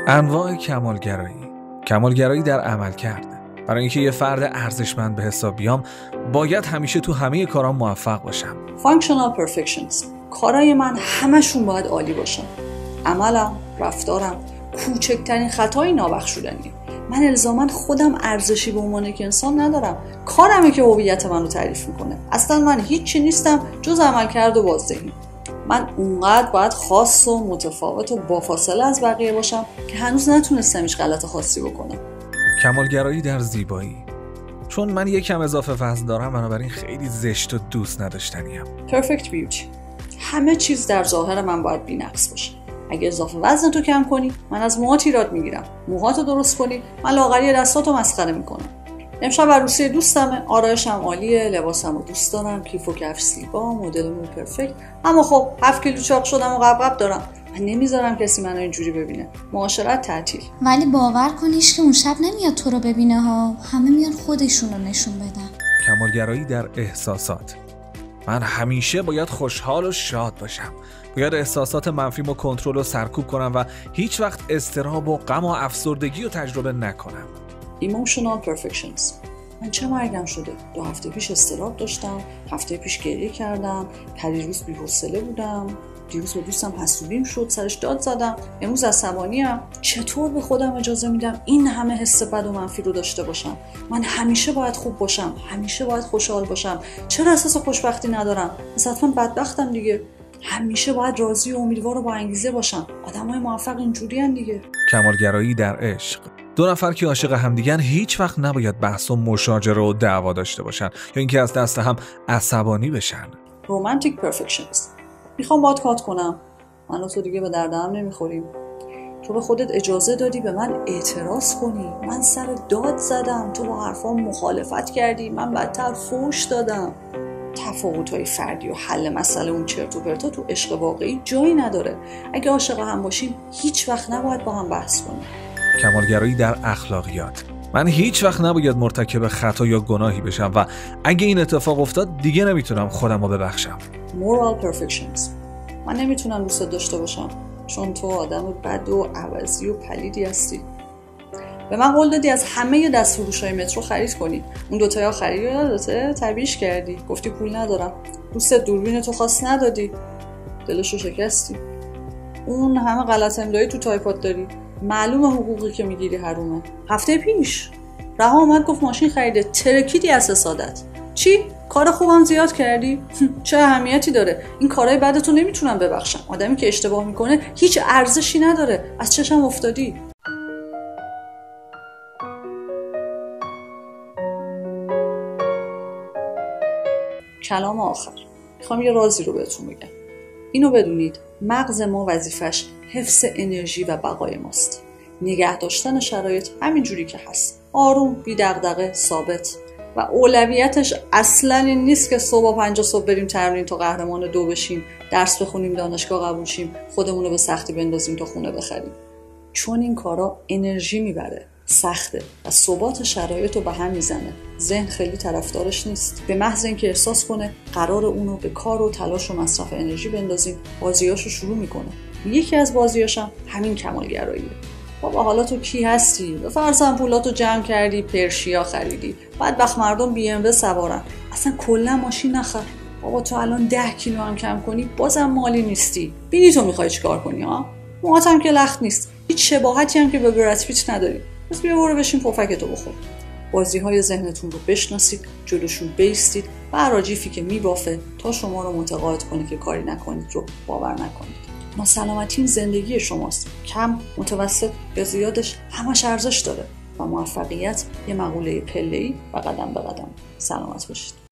انواع کمالگرایی در عمل کرده. برای اینکه یه فرد ارزشمند به حساب بیام باید همیشه تو همه کارام موفق باشم. Functional perfections. کارای من همشون باید عالی باشن. عملم، رفتارم، کوچکترین خطایی نابخشودنیه. من الزاماً خودم ارزشی به عنوان یک انسان ندارم. کارمه که هویت منو تعریف میکنه. اصلا من هیچی نیستم جز عملکرد و بازدهی. من اونقدر باید خاص و متفاوت و با فاصله از بقیه باشم که هنوز نتونستم هیچ غلط خاصی بکنم. کمالگرایی در زیبایی. چون من یکم اضافه وزن دارم بنابراین خیلی زشت و دوست نداشتنیم. Perfect beauty. همه چیز در ظاهر من باید بی‌نقص باشه. اگه اضافه وزن تو کم کنی من از موهات ایراد میگیرم. موهاتو درست کنی من لاغری دستاتو مسخره میکنم. امشب عروسی دوستمه، آرایشم عالیه، لباسمو دوست دارم، کیف و کفش زیبا، مدلمون پرفکت. اما خب 7 کیلو چاق شدم و قبقب دارم. من نمیذارم کسی منو اینجوری ببینه. معاشرت تعطیل. ولی باور کنیش که اون شب نمیاد تو رو ببینه ها، همه میان خودشون رو نشون بدن. کمالگرایی در احساسات. من همیشه باید خوشحال و شاد باشم. باید احساسات منفیمو کنترل و سرکوب کنم و هیچ وقت اضطراب و غم و افسردگی رو تجربه نکنم. Emotional perfections. من چه مرگم شده؟ 2 هفته پیش اضطراب داشتم، هفته پیش گریه کردم، پریروز بی‌حوصله بودم، دیروز با دوستم حسودیم شد، سرش داد زدم، امروز عصبانی‌ام. چطور به خودم اجازه میدم این همه حس بد و منفی رو داشته باشم؟ من همیشه باید خوب باشم، همیشه باید خوشحال باشم. چرا احساس خوشبختی ندارم؟ حتما بدبختم دیگه. همیشه باید راضی و امیدوار و با انگیزه باشم. آدمای موفق اینجوریان دیگه. کمالگرایی در عشق. 2 نفر که عاشق همدیگن هیچ وقت نباید بحث و مشاجره و دعوا داشته باشن یا اینکه از دست هم عصبانی بشن. Romantic perfections. میخوام باهات کات کنم. من و تو دیگه به دردم نمیخوریم. تو به خودت اجازه دادی به من اعتراض کنی. من سر داد زدم، تو با حرفام مخالفت کردی، من بدتر فوش دادم. تفاوت‌های فردی و حل مسئله اون چرت و پرتا تو عشق واقعی جایی نداره. اگه عاشق هم باشیم هیچ وقت نباید با هم بحث کنیم. کمالگرایی در اخلاقیات. من هیچ وقت نباید مرتکب خطا یا گناهی بشم و اگه این اتفاق افتاد دیگه نمیتونم خودم رو ببخشم. Moral perfections. من نمیتونم دوست داشته باشم چون تو آدم بد و عوضی و پلیدی هستی. به من قول دادی از همه دستفروش‌های مترو خرید کنی. اون دوتای آخری رو یادته؟ تبیش کردی. گفتی پول ندارم. دوست دوربین تو خواست ندادی. دلشو شکستی. اون همه غلط املایی تو تایپاد داری. معلومه حقوقی که میگیری حرومه. هفته پیش رها اومد گفت ماشین خریده، ترکیدی از حسادت. چی؟ کار خوبم زیاد کردی؟ چه اهمیتی داره؟ این کارهای بدتو نمیتونم ببخشم. آدمی که اشتباه میکنه هیچ ارزشی نداره. از چشم افتادی. کلام آخر. میخوام یه رازی رو بهتون بگم. اینو بدونید مغز ما وظیفش حفظ انرژی و بقای ماست. نگه داشتن شرایط همینجوری که هست. آروم، بی دغدغه، ثابت. و اولویتش اصلا این نیست که صبح 5 صبح بریم تمرین تا قهرمان 2 بشیم، درس بخونیم، دانشگاه قبول شیم، خودمون رو به سختی بندازیم تا خونه بخریم. چون این کارا انرژی میبره، سخته و ثبات شرایط رو به هم میزنه. ذهن خیلی طرفدارش نیست. به محض اینکه احساس کنه قرار اونو به کار و تلاش و مصرف انرژی بندازیم، بازیاشو شروع میکنه. یکی از بازیاشم همین کمالگراییه. بابا حالا تو کی هستی؟ به فرضاً پولاتو جمع کردی، پرشیا خریدی، بدبخت مردم بی ام و سوارن، اصلا کلا ماشین نخر. بابا تو الان 10 کیلو هم کم کنی بازم مالی نیستی. بینی تو میخوای چیکار کنی ها؟ موهات هم که لخت نیست، هیچ شباهتی هم که به براد پیت نداری. بس بیا برو بشین پفکتو بخور. بازی‌های ذهنتون رو بشناسید، جلوشون بیستید و اراجیفی که میبافه تا شما رو متقاعد کنه که کاری نکنید رو باور نکنید. ناسلامتی زندگی شماست. کم، متوسط یا زیادش همش ارزش داره و موفقیت یه مقوله پله‌ای و قدم به قدم. سلامت باشید.